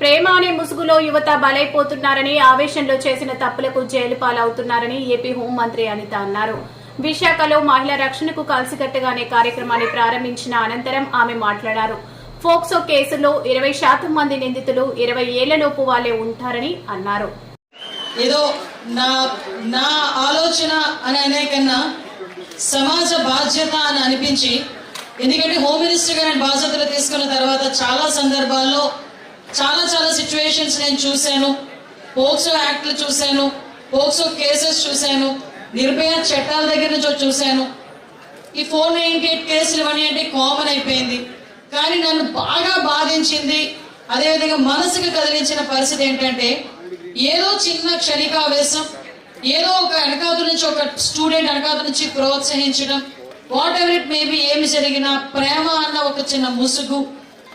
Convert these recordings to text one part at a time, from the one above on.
ప్రేమ అనే ముసుగులో యువత బలైపోతున్నారని, ఆవేశంలో చేసిన తప్పులకు జైలు పాలవుతున్నారని ఏపీ హోంమంత్రి అనిత అన్నారు. విశాఖలో మహిళా రక్షణకు కలిసికట్టుగా అనే కార్యక్రమాన్ని ప్రారంభించిన అనంతరం ఆమె మాట్లాడారు. ఫోక్సో కేసులో 20% మంది నిందితులు 20 ఏళ్లలోపు వాళ్లే ఉంటారని అన్నారు. ఏదో నా ఆలోచన అని అనే కన్నా సమాజ బాధ్యత అని అనిపించి, ఎందుకంటే హోమ్ మినిస్టర్గా నేను బాధ్యతలు తీసుకున్న తర్వాత చాలా సందర్భాల్లో చాలా సిచ్యువేషన్స్ నేను చూశాను. పోక్సో యాక్ట్లు చూశాను, పోక్సో కేసెస్ చూశాను, నిర్భయ చట్టాల దగ్గర నుంచి చూశాను. ఈ 498 కేసులు ఇవన్నీ అంటే కామన్ అయిపోయింది. కానీ నన్ను బాగా బాధించింది, అదేవిధంగా మనసుకు కదిలించిన పరిస్థితి ఏంటంటే, ఏదో చిన్న క్షణికావేశం, ఏదో ఒక వెనకాల నుంచి ఒక స్టూడెంట్ వెనకాల నుంచి ప్రోత్సహించడం, వాట్ ఎవర్ ఇట్ మేబీ, ఏమి జరిగినా ప్రేమ అన్న ఒక చిన్న ముసుగు,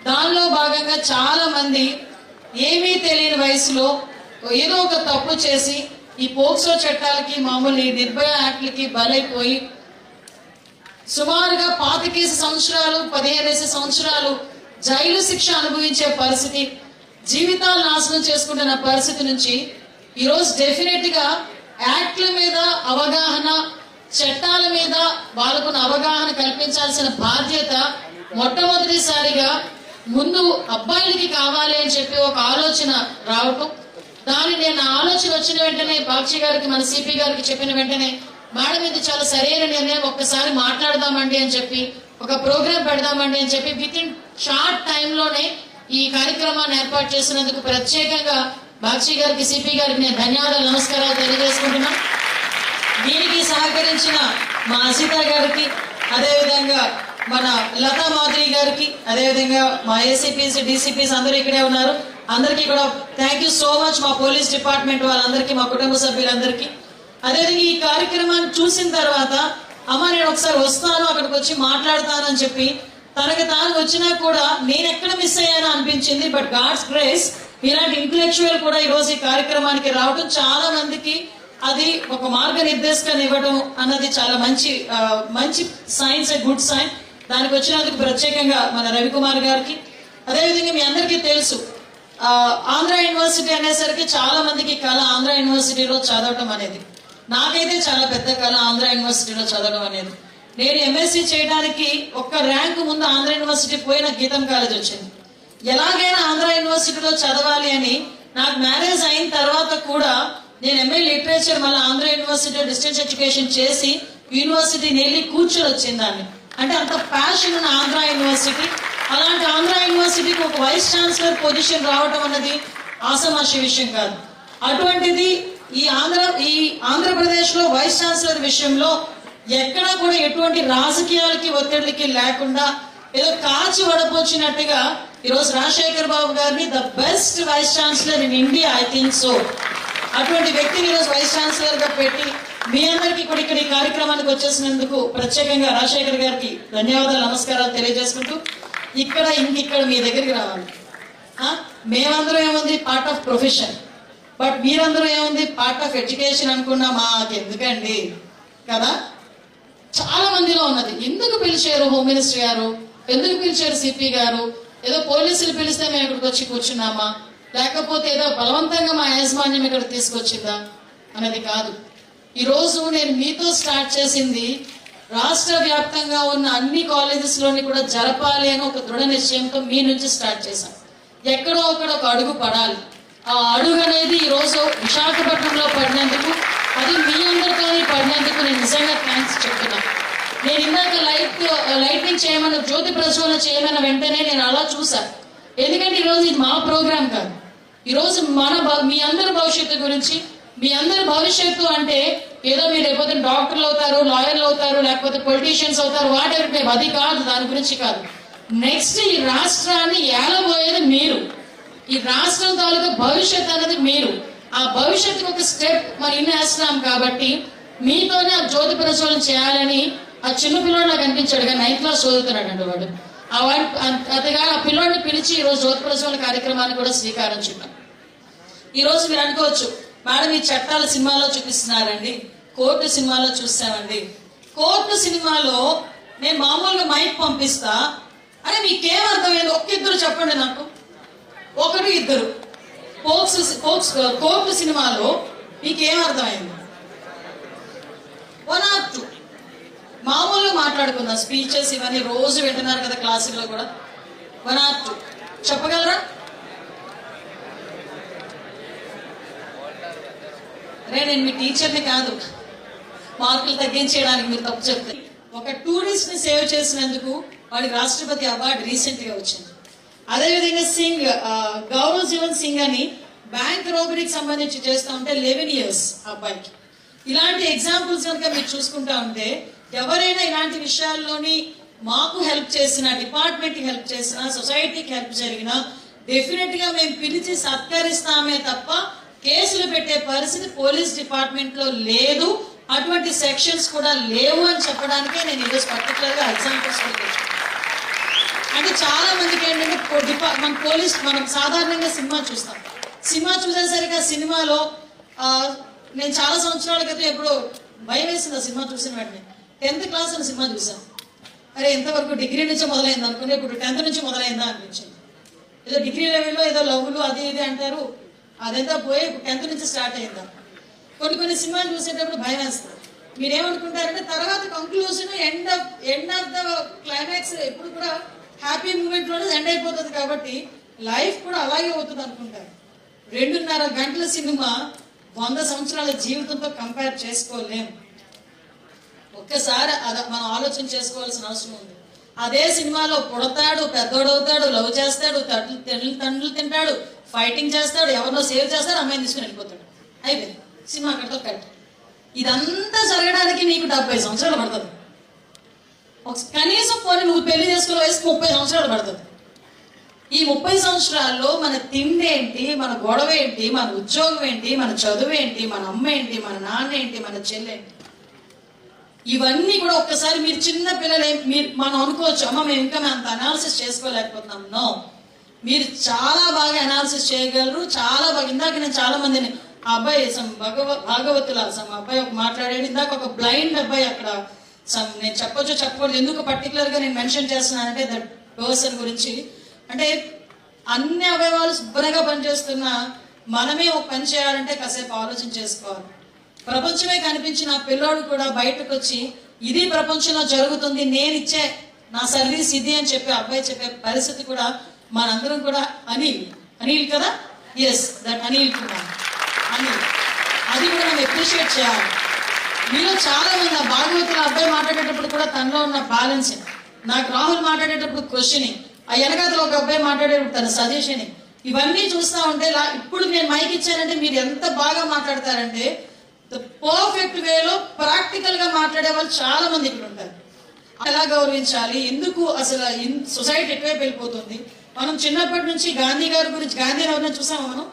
దానిలో భాగంగా చాలా మంది ఏమీ తెలియని వయసులో ఏదో ఒక తప్పు చేసి ఈ పోక్సో చట్టాలకి, మామూలు ఈ నిర్భయ యాక్ట్లకి బలైపోయి సుమారుగా 25 సంవత్సరాలు 15 సంవత్సరాలు జైలు శిక్ష అనుభవించే పరిస్థితి, జీవితాలు నాశనం చేసుకుంటున్న పరిస్థితి నుంచి ఈరోజు డెఫినెట్ గా యాక్ట్ల మీద అవగాహన, చట్టాల మీద వాళ్ళకున్న అవగాహన కల్పించాల్సిన బాధ్యత మొట్టమొదటిసారిగా ముందు అబ్బాయిలకి కావాలి అని చెప్పి ఒక ఆలోచన రావటం. దాని నేను ఆలోచన వచ్చిన వెంటనే బాక్షి గారికి, మన సిపి గారికి చెప్పిన వెంటనే, మేడం ఇది చాలా సరైన నిర్ణయం, ఒక్కసారి మాట్లాడదామండి అని చెప్పి, ఒక ప్రోగ్రాం పెడదామండి అని చెప్పి విత్ ఇన్ షార్ట్ టైంలోనే ఈ కార్యక్రమాన్ని ఏర్పాటు చేసినందుకు ప్రత్యేకంగా బాక్షి గారికి, సిపి గారికి నేను ధన్యవాదాలు, నమస్కారాలు తెలియజేసుకుంటున్నా. దీనికి సహకరించిన మా అసిత గారికి, అదేవిధంగా మన లతా మాధురి గారికి, అదేవిధంగా మా ఏసీపీస్, డీసీపీస్ అందరూ ఇక్కడే ఉన్నారు, అందరికీ కూడా థ్యాంక్ యూ సో మచ్. మా పోలీస్ డిపార్ట్మెంట్ వాళ్ళందరికీ, మా కుటుంబ సభ్యులందరికీ. అదేవిధంగా ఈ కార్యక్రమాన్ని చూసిన తర్వాత, అమ్మ నేను ఒకసారి వస్తాను, అక్కడికి వచ్చి మాట్లాడతాను అని చెప్పి తనకి తాను వచ్చినా కూడా నేను ఎక్కడ మిస్ అయ్యానో అనిపించింది. బట్ గాడ్స్ గ్రేస్, ఇలాంటి ఇంటలెక్చువల్ కూడా ఈ రోజు ఈ కార్యక్రమానికి రావడం చాలా మందికి అది ఒక మార్గనిర్దేశకాన్ని ఇవ్వడం అన్నది చాలా మంచి సైన్స్, గుడ్ సైన్. దానికి వచ్చినందుకు ప్రత్యేకంగా మన రవికుమార్ గారికి, అదేవిధంగా మీ అందరికీ తెలుసు ఆంధ్ర యూనివర్సిటీ అనేసరికి చాలా మందికి కళ ఆంధ్ర యూనివర్సిటీలో చదవటం అనేది. నాకైతే చాలా పెద్ద కళ ఆంధ్ర యూనివర్సిటీలో చదవడం అనేది. నేను ఎంఎస్సీ చేయడానికి ఒక్క ర్యాంకు ముందు ఆంధ్ర యూనివర్సిటీ పోయి నాకు గీతం కాలేజ్ వచ్చింది. ఎలాగైనా ఆంధ్ర యూనివర్సిటీలో చదవాలి అని నాకు మ్యారేజ్ అయిన తర్వాత కూడా నేను ఎంఏ లిటరేచర్ మళ్ళీ ఆంధ్ర యూనివర్సిటీలో డిస్టెన్స్ ఎడ్యుకేషన్ చేసి యూనివర్సిటీని వెళ్ళి కూర్చొని వచ్చింది దాన్ని. అంటే అంత ప్యాషన్ ఉన్న ఆంధ్ర యూనివర్సిటీ, అలాంటి ఆంధ్ర యూనివర్సిటీకి ఒక వైస్ ఛాన్సలర్ పొజిషన్ రావడం అన్నది ఆసమాషి విషయం కాదు. అటువంటిది ఈ ఆంధ్రప్రదేశ్ లో వైస్ ఛాన్సలర్ విషయంలో ఎక్కడా కూడా ఎటువంటి రాజకీయాలకి ఒత్తిడికి లేకుండా ఏదో కాచి వడపోచ్చినట్టుగా ఈరోజు రాజశేఖర్ బాబు గారిని the best vice chancellor in India, I think so. అటువంటి వ్యక్తిని ఈరోజు వైస్ ఛాన్సలర్ గా పెట్టి మీ అందరికీ కూడా ఇక్కడ ఈ కార్యక్రమానికి వచ్చేసినందుకు ప్రత్యేకంగా రాజశేఖర్ గారికి ధన్యవాదాలు, నమస్కారాలు తెలియజేసుకుంటూ, ఇక్కడ మీ దగ్గరికి రావాలి. మేమందరం ఏముంది పార్ట్ ఆఫ్ ప్రొఫెషన్, బట్ మీరందరూ ఏముంది పార్ట్ ఆఫ్ ఎడ్యుకేషన్ అనుకున్నా మాకెందుకండి కదా. చాలా మందిలో ఉన్నది, ఎందుకు పిలిచారు హోమ్ మినిస్టర్ గారు, ఎందుకు పిలిచారు సిపి గారు, ఏదో పోలీసులు పిలిస్తే మేము ఇక్కడికి వచ్చి కూర్చున్నామా, లేకపోతే ఏదో బలవంతంగా మా యాజమాన్యం ఇక్కడ తీసుకొచ్చిందా అనేది కాదు. ఈరోజు నేను మీతో స్టార్ట్ చేసింది రాష్ట్ర వ్యాప్తంగా ఉన్న అన్ని కాలేజెస్ లోని కూడా జరపాలి అని ఒక దృఢ నిశ్చయంతో మీ నుంచి స్టార్ట్ చేశాం. ఎక్కడో ఒకడ ఒక అడుగు పడాలి. ఆ అడుగు అనేది ఈ రోజు విశాఖపట్నంలో పడినందుకు, అది మీ అందరితో పడినందుకు నేను నిజంగా థ్యాంక్స్ చెప్తున్నా. నేను ఇందాక లైటింగ్ చేయమని, జ్యోతి ప్రజ్వలన చేయమన్న వెంటనే నేను అలా చూసాను. ఎందుకంటే ఈరోజు ఇది మా ప్రోగ్రాం కాదు, ఈరోజు మీ అందరి భవిష్యత్తు గురించి. మీ అందరి భవిష్యత్తు అంటే ఏదో మీరు రేపొద్దు డాక్టర్లు అవుతారు, లాయర్లు అవుతారు, లేకపోతే పొలిటీషియన్స్ అవుతారు, వాట్ ఎవర్ మేము, అది కాదు, దాని గురించి కాదు. నెక్స్ట్ ఈ రాష్ట్రాన్ని ఏలబోయేది మీరు, ఈ రాష్ట్రం తాలూకా భవిష్యత్ అనేది మీరు. ఆ భవిష్యత్తుకి ఒక స్టెప్ మరి ఇన్నేస్తున్నాం కాబట్టి మీతోనే ఆ జ్యోతి ప్రజ్వలన చేయాలని ఆ చిన్న పిల్లోడు నాకు అనిపించాడు, కానీ 9th క్లాస్ చదువుతున్నాడు వాడు. అదిగా ఆ పిల్లోడిని పిలిచి ఈరోజు జ్యోతి ప్రజ్వలన కార్యక్రమాన్ని కూడా శ్రీకారం చుట్టాం. ఈ రోజు మీరు అనుకోవచ్చు, మేడం ఈ చట్టాల సినిమాలో చూపిస్తున్నారండి, కోర్టు సినిమాలో చూస్తామండి. కోర్టు సినిమాలో నేను మామూలుగా మైక్ పంపిస్తా, అరే మీకేం అర్థమైంది ఒక్కిద్దరు చెప్పండి నాకు. ఒకరు ఇద్దరు. కోర్టు సినిమాలో మీకేం అర్థమైంది? 1 or 2 మామూలుగా మాట్లాడుకుందాం. స్పీచెస్ ఇవన్నీ రోజు వింటున్నారు కదా క్లాసుల్లో కూడా. 1 or 2 చెప్పగలరా? నేను మీ టీచర్ని కాదు, మార్కులు తగ్గించేయడానికి మీరు తప్పు చెప్తే. ఒక టూరిస్ట్ ని సేవ్ చేసినందుకు వాడికి రాష్ట్రపతి అవార్డు రీసెంట్ గా వచ్చింది. అదేవిధంగా సింగ్, గౌరవ్ జీవన్ సింగ్ అని బ్యాంక్ రోబరీకి సంబంధించి చేస్తూ ఉంటే 11 years అబ్బాయికి. ఇలాంటి ఎగ్జాంపుల్స్ కనుక మీరు చూసుకుంటా ఉంటే ఎవరైనా ఇలాంటి విషయాల్లోని మాకు హెల్ప్ చేసినా, డిపార్ట్మెంట్ కి హెల్ప్ చేసినా, సొసైటీకి హెల్ప్ జరిగినా డెఫినెట్ గా మేము పిలిచి సత్కరిస్తామే తప్ప కేసులు పెట్టే పరిస్థితి పోలీస్ డిపార్ట్మెంట్ లో లేదు. అటువంటి సెక్షన్స్ కూడా లేవు అని చెప్పడానికే నేను ఈరోజు పర్టికులర్ గా ఎగ్జాంపుల్స్ అంటే చాలా మందికి ఏంటంటే మనం సాధారణంగా సినిమా చూస్తాం. సినిమా చూసేసరికి ఆ సినిమాలో నేను చాలా సంవత్సరాల క్రితం ఎప్పుడు భయం వేసింది ఆ సినిమా చూసిన వెంటనే. 10th class అని సినిమా చూసాను. అరే ఎంతవరకు డిగ్రీ నుంచి మొదలైంది అనుకుని ఇప్పుడు 10th నుంచి మొదలైందా అనిపించింది. ఏదో డిగ్రీ లెవెల్లో ఏదో లవ్లు అది ఇది అంటారు, అదంతా పోయి 10th నుంచి స్టార్ట్ అయిందా. కొన్ని సినిమాలు చూసేటప్పుడు భయం వేస్తుంది. మీరేమనుకుంటారంటే తర్వాత conclusion end of the climax ఎప్పుడు కూడా హ్యాపీ మూమెంట్ లోనే ఎండ్ అయిపోతుంది. కాబట్టి లైఫ్ కూడా అలాగే అవుతుంది అనుకుంటారు. 2.5 గంటల సినిమా 100 సంవత్సరాల జీవితంతో కంపేర్ చేసుకోలేము. ఒక్కసారి మనం ఆలోచన చేసుకోవాల్సిన అవసరం ఉంది. అదే సినిమాలో పుడతాడు, పెద్దోడవుతాడు, లవ్ చేస్తాడు, తండ్రులు తింటాడు, ఫైటింగ్ చేస్తాడు, ఎవరినో సేవ్ చేస్తాడు, అమ్మాయిని తీసుకుని వెళ్ళిపోతాడు, అయిపోయింది సినిమా అక్కడితో కరెక్ట్. ఇదంతా జరగడానికి నీకు 70 సంవత్సరాలు పడుతుంది. కనీసం పోనీ నువ్వు పెళ్లి చేసుకునే వయసుకు 30 సంవత్సరాలు పడుతుంది. ఈ 30 సంవత్సరాల్లో మన తిండి ఏంటి, మన గొడవ ఏంటి, మన ఉద్యోగం ఏంటి, మన చదువు ఏంటి, మన అమ్మ ఏంటి, మన నాన్న ఏంటి, మన చెల్లెంటి, ఇవన్నీ కూడా ఒక్కసారి మీరు చిన్న పిల్లలే మనం అనుకోవచ్చు, అమ్మ మేము ఇంకా అంత అనాలిసిస్ చేసుకోలేకపోతున్నాం. నో, మీరు చాలా బాగా అనాలిసిస్ చేయగలరు, చాలా బాగా. ఇందాక నేను చాలా మందిని ఆ అబ్బాయి భాగవతుల అబ్బాయి మాట్లాడాడు. ఇందాక ఒక బ్లైండ్ అబ్బాయి అక్కడ నేను చెప్పకూడదు ఎందుకు పర్టికులర్ గా నేను మెన్షన్ చేస్తున్నానంటే దట్ పర్సన్ గురించి. అంటే అన్ని అవయవాలు శుభ్రంగా పనిచేస్తున్న మనమే ఒక పని చేయాలంటే కాసేపు ఆలోచన చేసుకోవాలి. ప్రపంచమే కనిపించిన పిల్లోడు కూడా బయటకు వచ్చి ఇది ప్రపంచంలో జరుగుతుంది, నేను ఇచ్చే నా సర్వీస్ ఇది అని చెప్పి అబ్బాయి చెప్పే పరిస్థితి కూడా మనందరం కూడా అనిల్ కదా, ఎస్ దట్ అనిల్ కుమార్, అనిల్, అది కూడా మనం అప్రిషియేట్ చేయాలి. మీలో చాలా మంది ఆ భాగవతుల అబ్బాయి మాట్లాడేటప్పుడు కూడా తనలో ఉన్న బ్యాలెన్స్, నాకు రాహుల్ మాట్లాడేటప్పుడు క్వశ్చనింగ్, ఆ వెనకాతలో ఒక అబ్బాయి మాట్లాడేటప్పుడు తన సజెషన్, ఇవన్నీ చూస్తా ఉంటే ఇప్పుడు నేను మైక్ ఇచ్చానంటే మీరు ఎంత బాగా మాట్లాడతారంటే పర్ఫెక్ట్ వేలో ప్రాక్టికల్ గా మాట్లాడే వాళ్ళు చాలా మంది ఇక్కడ ఉంటారు. ఎలా గౌరవించాలి, ఎందుకు అసలు సొసైటీ ఎటువైపు వెళ్ళిపోతుంది. మనం చిన్నప్పటి నుంచి గాంధీ గారి గురించి, గాంధీని ఎవరైనా చూసామా మనం?